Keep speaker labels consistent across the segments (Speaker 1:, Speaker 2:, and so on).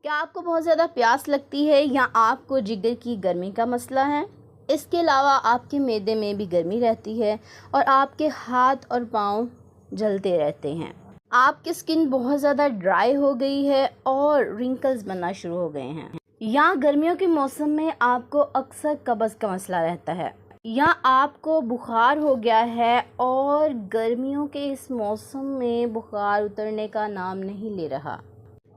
Speaker 1: क्या आपको बहुत ज़्यादा प्यास लगती है या आपको जिगर की गर्मी का मसला है? इसके अलावा आपके मैदे में भी गर्मी रहती है और आपके हाथ और पाँव जलते रहते हैं। आपकी स्किन बहुत ज़्यादा ड्राई हो गई है और रिंकल्स बनना शुरू हो गए हैं। या गर्मियों के मौसम में आपको अक्सर कब्ज़ का मसला रहता है, या आपको बुखार हो गया है और गर्मियों के इस मौसम में बुखार उतरने का नाम नहीं ले रहा,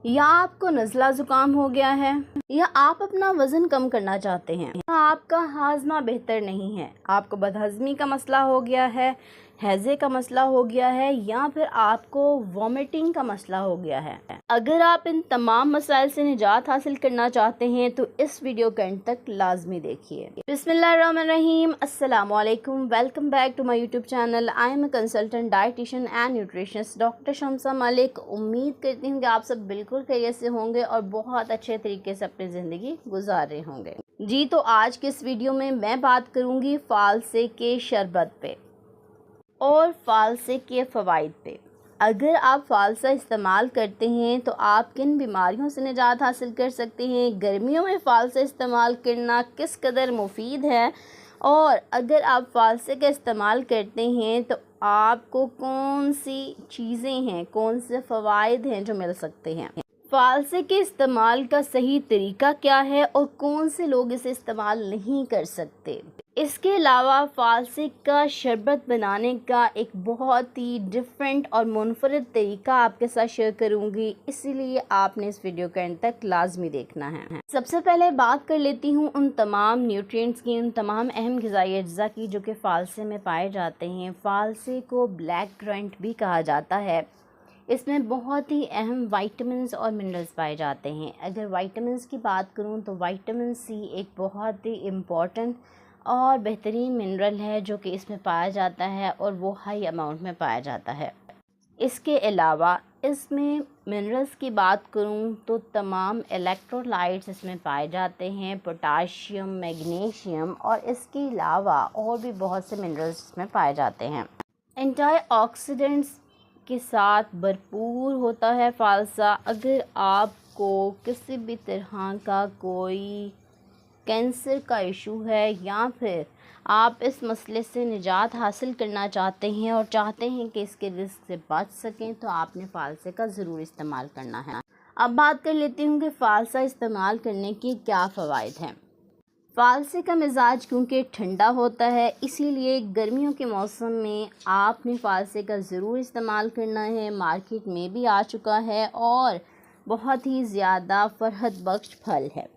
Speaker 1: या आपको नज़ला ज़ुकाम हो गया है, या आप अपना वज़न कम करना चाहते हैं, या आपका हाजमा बेहतर नहीं है, आपको बदहज़मी का मसला हो गया है, हैज़े का मसला हो गया है, या फिर आपको वॉमिटिंग का मसला हो गया है। अगर आप इन तमाम मसाइल से निजात हासिल करना चाहते हैं तो इस वीडियो के अंत तक लाजमी देखिए। बिस्मिल्लाहिर्रहमानिर्रहीम, अस्सलाम वालेकुम, welcome back to my YouTube channel. I am a consultant dietitian and nutritionist doctor Shamsa Malik. उम्मीद करती हूँ कि आप सब बिल्कुल खैरियत से होंगे और बहुत अच्छे तरीके से अपनी ज़िंदगी गुजार रहे होंगे। जी, तो आज के इस वीडियो में मैं बात करूँगी फालसे के शरबत पे और फालसे के फ़वाइद पे। अगर आप फालसा इस्तेमाल करते हैं तो आप किन बीमारियों से निजात हासिल कर सकते हैं, गर्मियों में फ़ालसा इस्तेमाल करना किस कदर मुफीद है, और अगर आप फालसे का इस्तेमाल करते हैं तो आपको कौन सी चीज़ें हैं, कौन से फ़वाइद हैं जो मिल सकते हैं। फालसे के इस्तेमाल का सही तरीका क्या है और कौन से लोग इसे इस्तेमाल नहीं कर सकते। इसके अलावा फालसे का शरबत बनाने का एक बहुत ही डिफरेंट और मुनफरद तरीका आपके साथ शेयर करूंगी, इसीलिए आपने इस वीडियो के अंत तक लाजमी देखना है। सबसे पहले बात कर लेती हूँ उन तमाम न्यूट्रिएंट्स की, उन तमाम अहम ग़िज़ाई अज्जा की जो कि फ़ालसे में पाए जाते हैं। फ़ालसे को ब्लैक करंट भी कहा जाता है। इसमें बहुत ही अहम विटामिन्स और मिनरल्स पाए जाते हैं। अगर विटामिन्स की बात करूं तो विटामिन सी एक बहुत ही इम्पॉर्टेंट और बेहतरीन मिनरल है जो कि इसमें पाया जाता है और वो हाई अमाउंट में पाया जाता है। इसके अलावा इसमें मिनरल्स की बात करूं तो तमाम इलेक्ट्रोलाइट्स इसमें पाए जाते हैं, पोटाशियम, मैग्नीशियम, और इसके अलावा और भी बहुत से मिनरल्स इसमें पाए जाते हैं। एंटीऑक्सीडेंट्स के साथ भरपूर होता है फालसा। अगर आपको किसी भी तरह का कोई कैंसर का इशू है या फिर आप इस मसले से निजात हासिल करना चाहते हैं और चाहते हैं कि इसके रिस्क से बच सकें, तो आपने फालसे का ज़रूर इस्तेमाल करना है। अब बात कर लेती हूँ कि फ़ालसा इस्तेमाल करने के क्या फ़वाइद हैं। फ़ालसे का मिजाज क्योंकि ठंडा होता है, इसीलिए गर्मियों के मौसम में आपने फ़ालसे का ज़रूर इस्तेमाल करना है। मार्केट में भी आ चुका है और बहुत ही ज़्यादा फ़रहत बख्श फल है।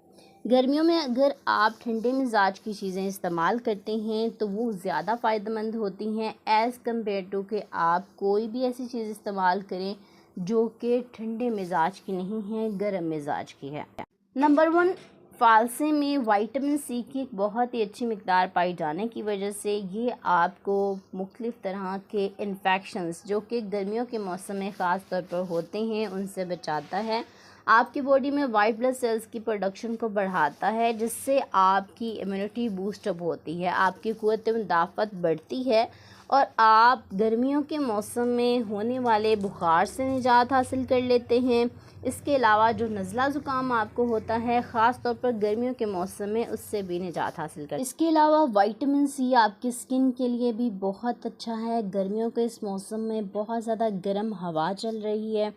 Speaker 1: गर्मियों में अगर आप ठंडे मिजाज की चीज़ें इस्तेमाल करते हैं तो वो ज़्यादा फ़ायदेमंद होती हैं एज़ कम्पेयर टू कि आप कोई भी ऐसी चीज़ इस्तेमाल करें जो कि ठंडे मिजाज की नहीं है, गर्म मिजाज की है। नंबर 1, फ़ालसे में विटामिन सी की एक बहुत ही अच्छी मिक़दार पाई जाने की वजह से ये आपको मुख्तलिफ़ तरह के इन्फेक्शंस जो कि गर्मियों के मौसम में ख़ास तौर पर होते हैं उनसे बचाता है। आपकी बॉडी में वाइट ब्लड सेल्स की प्रोडक्शन को बढ़ाता है, जिससे आपकी इम्यूनिटी बूस्टअप होती है, आपकी क़ुव्वत मुदाफ़त बढ़ती है और आप गर्मियों के मौसम में होने वाले बुखार से निजात हासिल कर लेते हैं। इसके अलावा जो नज़ला ज़ुकाम आपको होता है ख़ास तौर पर गर्मियों के मौसम में, उससे भी निजात हासिल कर। इसके अलावा विटामिन सी आपकी स्किन के लिए भी बहुत अच्छा है। गर्मियों के इस मौसम में बहुत ज़्यादा गर्म हवा चल रही है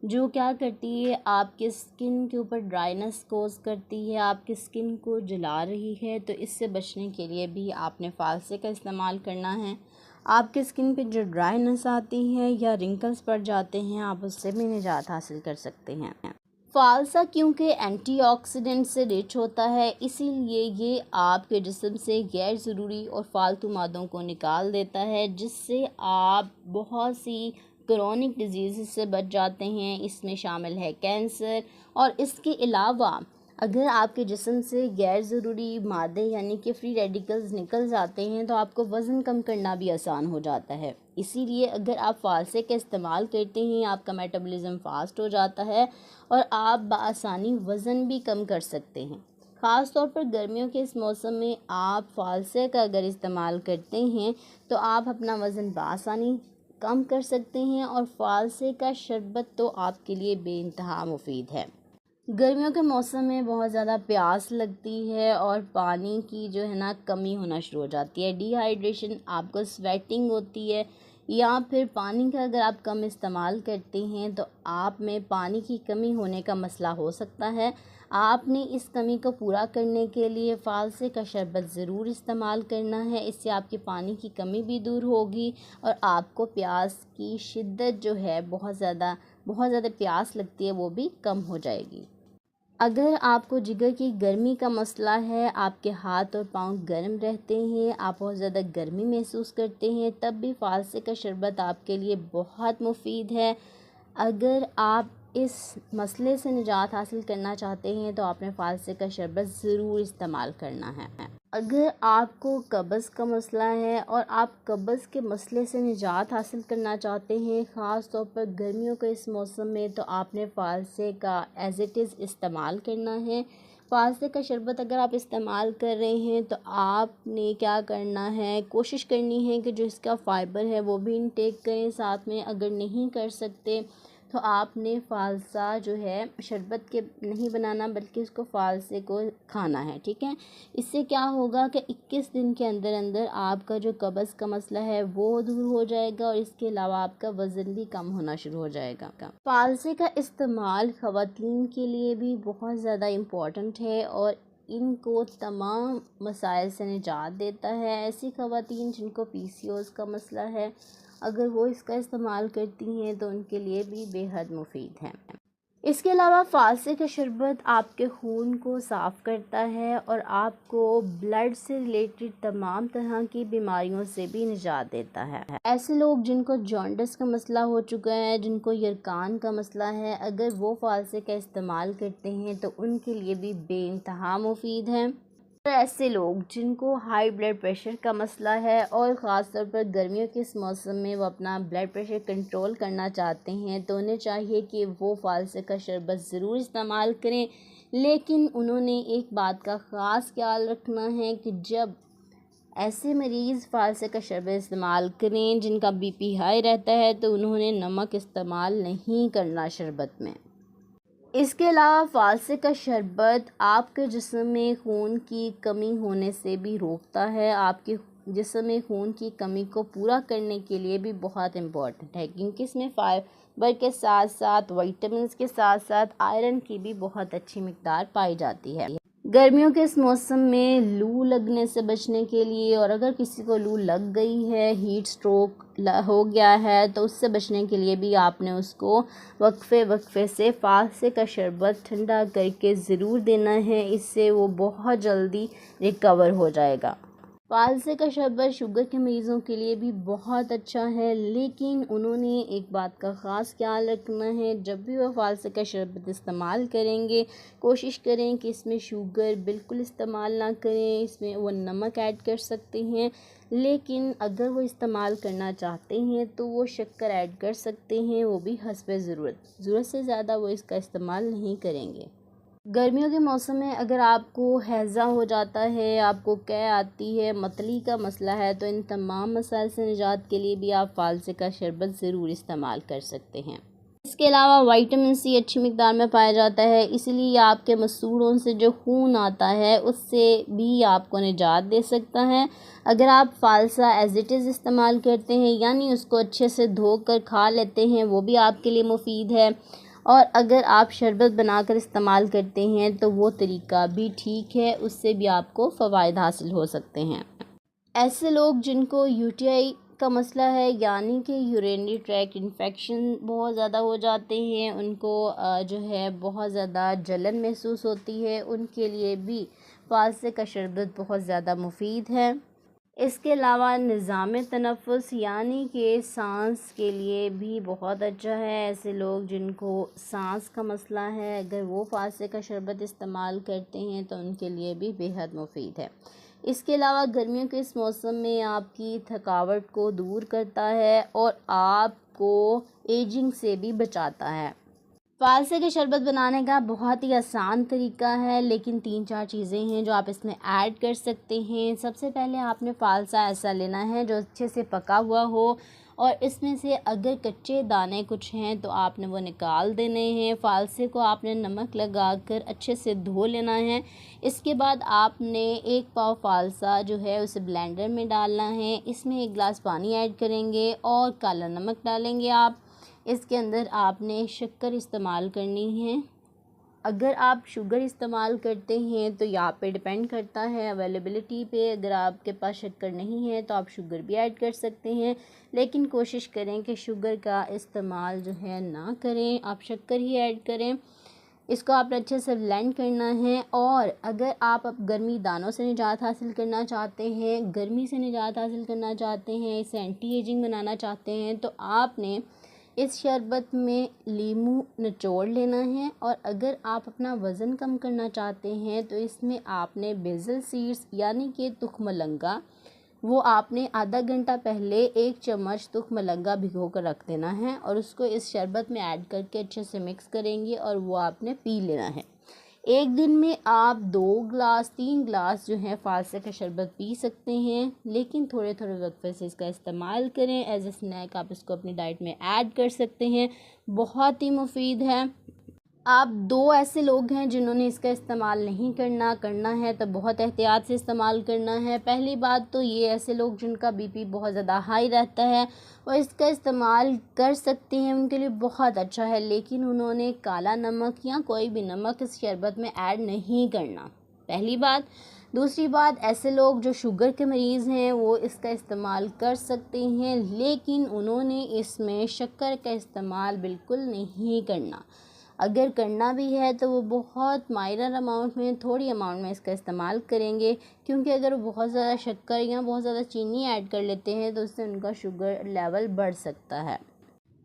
Speaker 1: जो क्या करती है, आपके स्किन के ऊपर ड्राइनेस कोज करती है, आपकी स्किन को जला रही है। तो इससे बचने के लिए भी आपने फ़ालसे का इस्तेमाल करना है। आपके स्किन पे जो ड्राइनेस आती है या रिंकल्स पड़ जाते हैं, आप उससे भी निजात हासिल कर सकते हैं। फ़ालसा क्योंकि एंटीऑक्सीडेंट से रिच होता है, इसीलिए ये आपके जिस्म से गैर ज़रूरी और फालतू मादों को निकाल देता है, जिससे आप बहुत सी क्रोनिक डिजीज़ से बच जाते हैं। इसमें शामिल है कैंसर, और इसके अलावा अगर आपके जिस्म से गैर ज़रूरी मादे यानी कि फ्री रेडिकल्स निकल जाते हैं तो आपको वज़न कम करना भी आसान हो जाता है। इसीलिए अगर आप फ़ालसे का इस्तेमाल करते हैं, आपका मेटाबॉलिज्म फ़ास्ट हो जाता है और आप बआसानी वज़न भी कम कर सकते हैं। ख़ास तौर पर गर्मियों के इस मौसम में आप फ़ालसे का अगर इस्तेमाल करते हैं तो आप अपना वज़न बआसानी कम कर सकते हैं और फ़ालसे का शरबत तो आपके लिए बेइंतहा मुफीद है। गर्मियों के मौसम में बहुत ज़्यादा प्यास लगती है और पानी की जो है ना कमी होना शुरू हो जाती है। डिहाइड्रेशन, आपको स्वेटिंग होती है, या फिर पानी का अगर आप कम इस्तेमाल करते हैं तो आप में पानी की कमी होने का मसला हो सकता है। आपने इस कमी को पूरा करने के लिए फ़ालसे का शरबत ज़रूर इस्तेमाल करना है। इससे आपकी पानी की कमी भी दूर होगी और आपको प्यास की शिद्दत जो है बहुत ज़्यादा प्यास लगती है वो भी कम हो जाएगी। अगर आपको जिगर की गर्मी का मसला है, आपके हाथ और पाँव गर्म रहते हैं, आप बहुत ज़्यादा गर्मी महसूस करते हैं, तब भी फ़ालसे का शरबत आपके लिए बहुत मुफ़ीद है। अगर आप इस मसले से निजात हासिल करना चाहते हैं तो आपने फ़ालसे का शरबत ज़रूर इस्तेमाल करना है। अगर आपको कब्ज़ का मसला है और आप कब्ज़ के मसले से निजात हासिल करना चाहते हैं, ख़ास तौर पर गर्मियों के इस मौसम में, तो आपने फ़ालसे का एज़ इट इज़ इस्तेमाल करना है। फ़ालसे का शरबत अगर आप इस्तेमाल कर रहे हैं तो आपने क्या करना है, कोशिश करनी है कि जो इसका फ़ाइबर है वो भी इनटेक करें साथ में। अगर नहीं कर सकते तो आपने फ़ालसा जो है शरबत के नहीं बनाना, बल्कि उसको फ़ालसे को खाना है, ठीक है। इससे क्या होगा कि 21 दिन के अंदर अंदर आपका जो कब्ज़ का मसला है वो दूर हो जाएगा और इसके अलावा आपका वज़न भी कम होना शुरू हो जाएगा। फ़ालसे का इस्तेमाल ख़वातीन के लिए भी बहुत ज़्यादा इम्पॉर्टेंट है और इनको तमाम मसाइल से निजात देता है। ऐसी ख़वातीन जिनको पीसीओएस का मसला है, अगर वो इसका इस्तेमाल करती हैं तो उनके लिए भी बेहद मुफीद है। इसके अलावा फ़ालसे का शरबत आपके खून को साफ़ करता है और आपको ब्लड से रिलेटेड तमाम तरह की बीमारियों से भी निजात देता है। ऐसे लोग जिनको जॉन्डिस का मसला हो चुका है, जिनको यरकान का मसला है, अगर वो फ़ालसे का इस्तेमाल करते हैं तो उनके लिए भी बेइंतहा मुफीद है। और ऐसे लोग जिनको हाई ब्लड प्रेशर का मसला है और ख़ास तौर पर गर्मियों के इस मौसम में वो अपना ब्लड प्रेशर कंट्रोल करना चाहते हैं, तो उन्हें चाहिए कि वो फ़ालसे का शरबत ज़रूर इस्तेमाल करें। लेकिन उन्होंने एक बात का ख़ास ख्याल रखना है कि जब ऐसे मरीज़ फ़ालसे का शरबत इस्तेमाल करें जिनका बीपी हाई रहता है, तो उन्होंने नमक इस्तेमाल नहीं करना शरबत में। इसके अलावा फ़ालसे का शरबत आपके जिस्म में खून की कमी होने से भी रोकता है। आपके जिस्म में खून की कमी को पूरा करने के लिए भी बहुत इम्पॉर्टेंट है, क्योंकि इसमें फाइबर के साथ साथ विटामिन्स के साथ साथ आयरन की भी बहुत अच्छी मिकदार पाई जाती है। गर्मियों के इस मौसम में लू लगने से बचने के लिए, और अगर किसी को लू लग गई है, हीट स्ट्रोक हो गया है, तो उससे बचने के लिए भी आपने उसको वक्फे से फ़ालसे का शरबत ठंडा करके ज़रूर देना है। इससे वो बहुत जल्दी रिकवर हो जाएगा। फ़ालसे का शरबत शुगर के मरीज़ों के लिए भी बहुत अच्छा है, लेकिन उन्होंने एक बात का ख़ास ख्याल रखना है, जब भी वह फ़ालसे का शरबत इस्तेमाल करेंगे, कोशिश करें कि इसमें शुगर बिल्कुल इस्तेमाल ना करें। इसमें वो नमक ऐड कर सकते हैं, लेकिन अगर वो इस्तेमाल करना चाहते हैं तो वो शक्कर ऐड कर सकते हैं, वो भी हस्बे ज़रूरत से ज़्यादा वो इसका इस्तेमाल नहीं करेंगे। गर्मियों के मौसम में अगर आपको हैज़ा हो जाता है, आपको कै आती है, मतली का मसला है, तो इन तमाम मसाइल से निजात के लिए भी आप फ़ालसे का शरबत ज़रूर इस्तेमाल कर सकते हैं। इसके अलावा विटामिन सी अच्छी मिकदार में पाया जाता है, इसलिए आपके मसूड़ों से जो खून आता है उससे भी आपको निजात दे सकता है। अगर आप फ़ालसा एज़ इट इज़ इस्तेमाल करते हैं, यानी उसको अच्छे से धोकर खा लेते हैं, वो भी आपके लिए मुफीद है। और अगर आप शरबत बनाकर इस्तेमाल करते हैं तो वो तरीका भी ठीक है, उससे भी आपको फ़वाइद हासिल हो सकते हैं। ऐसे लोग जिनको यूटीआई का मसला है, यानी कि यूरिनरी ट्रैक्ट इन्फेक्शन बहुत ज़्यादा हो जाते हैं, उनको जो है बहुत ज़्यादा जलन महसूस होती है, उनके लिए भी फ़ालसे का शरबत बहुत ज़्यादा मुफीद है। इसके अलावा निज़ाम तनफ़ुस यानी कि सांस के लिए भी बहुत अच्छा है। ऐसे लोग जिनको सांस का मसला है, अगर वो फ़ालसे का शरबत इस्तेमाल करते हैं तो उनके लिए भी बेहद मुफीद है। इसके अलावा गर्मियों के इस मौसम में आपकी थकावट को दूर करता है और आपको एजिंग से भी बचाता है। फ़ालसे के शरबत बनाने का बहुत ही आसान तरीका है, लेकिन 3-4 चीज़ें हैं जो आप इसमें ऐड कर सकते हैं। सबसे पहले आपने फ़ालसा ऐसा लेना है जो अच्छे से पका हुआ हो और इसमें से अगर कच्चे दाने कुछ हैं तो आपने वो निकाल देने हैं। फ़ालसे को आपने नमक लगाकर अच्छे से धो लेना है। इसके बाद आपने 1 पाव फ़ालसा जो है उसे ब्लेंडर में डालना है। इसमें 1 गिलास पानी ऐड करेंगे और काला नमक डालेंगे आप। इसके अंदर आपने शक्कर इस्तेमाल करनी है। अगर आप शुगर इस्तेमाल करते हैं तो यहाँ पे डिपेंड करता है अवेलेबिलिटी पे। अगर आपके पास शक्कर नहीं है तो आप शुगर भी ऐड कर सकते हैं, लेकिन कोशिश करें कि शुगर का इस्तेमाल जो है ना करें, आप शक्कर ही ऐड करें। इसको आपने अच्छे से ब्लेंड करना है। और अगर आप अब गर्मी दानों से निजात हासिल करना चाहते हैं, गर्मी से निजात हासिल करना चाहते हैं, इसे एंटी एजिंग बनाना चाहते हैं, तो आपने इस शरबत में लीमू निचोड़ लेना है। और अगर आप अपना वज़न कम करना चाहते हैं तो इसमें आपने बेसल सीड्स यानी कि तुखमलंगा, वो आपने आधा घंटा पहले 1 चम्मच तुखमलंगा भिगो कर रख देना है और उसको इस शरबत में ऐड करके अच्छे से मिक्स करेंगे और वो आपने पी लेना है। एक दिन में आप 2 गिलास 3 गिलास जो है फ़ालसे का शरबत पी सकते हैं, लेकिन थोड़े थोड़े वक्फे से इसका इस्तेमाल करें। एज ए स्नैक आप इसको अपनी डाइट में ऐड कर सकते हैं, बहुत ही मुफीद है। आप 2 ऐसे लोग हैं जिन्होंने इसका इस्तेमाल नहीं करना है तो बहुत एहतियात से इस्तेमाल करना है। पहली बात तो ये, ऐसे लोग जिनका बीपी बहुत ज़्यादा हाई रहता है वो इसका इस्तेमाल कर सकते हैं, उनके लिए बहुत अच्छा है, लेकिन उन्होंने काला नमक या कोई भी नमक इस शरबत में ऐड नहीं करना, पहली बात। दूसरी बात, ऐसे लोग जो शुगर के मरीज़ हैं वो इसका इस्तेमाल कर सकते हैं, लेकिन उन्होंने इसमें शक्कर का इस्तेमाल बिल्कुल नहीं करना। अगर करना भी है तो वो बहुत माइनर अमाउंट में, थोड़ी अमाउंट में इसका इस्तेमाल करेंगे, क्योंकि अगर वो बहुत ज़्यादा शक्कर या बहुत ज़्यादा चीनी ऐड कर लेते हैं तो उससे उनका शुगर लेवल बढ़ सकता है।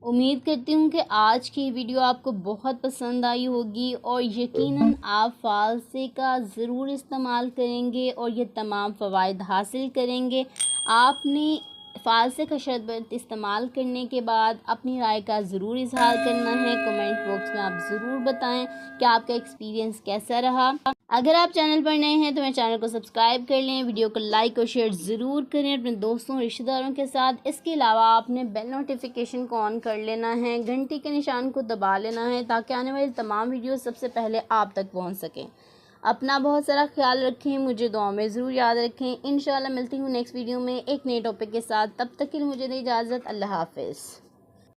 Speaker 1: उम्मीद करती हूँ कि आज की वीडियो आपको बहुत पसंद आई होगी और यकीनन आप फ़ालसे का ज़रूर इस्तेमाल करेंगे और ये तमाम फ़वाइद हासिल करेंगे। आपने फ़ालसे का शरबत इस्तेमाल करने के बाद अपनी राय का ज़रूर इज़हार करना है। कमेंट बॉक्स में आप ज़रूर बताएं कि आपका एक्सपीरियंस कैसा रहा। अगर आप चैनल पर नए हैं तो मेरे चैनल को सब्सक्राइब कर लें, वीडियो को लाइक और शेयर ज़रूर करें अपने दोस्तों रिश्तेदारों के साथ। इसके अलावा आपने बेल नोटिफिकेशन को ऑन कर लेना है, घंटी के निशान को दबा लेना है, ताकि आने वाली तमाम वीडियो सबसे पहले आप तक पहुंच सकें। अपना बहुत सारा ख्याल रखें, मुझे दुआ में ज़रूर याद रखें। इंशाल्लाह मिलती हूँ नेक्स्ट वीडियो में एक नए टॉपिक के साथ। तब तक के लिए मुझे दे इजाज़त। अल्लाह हाफ़िज़।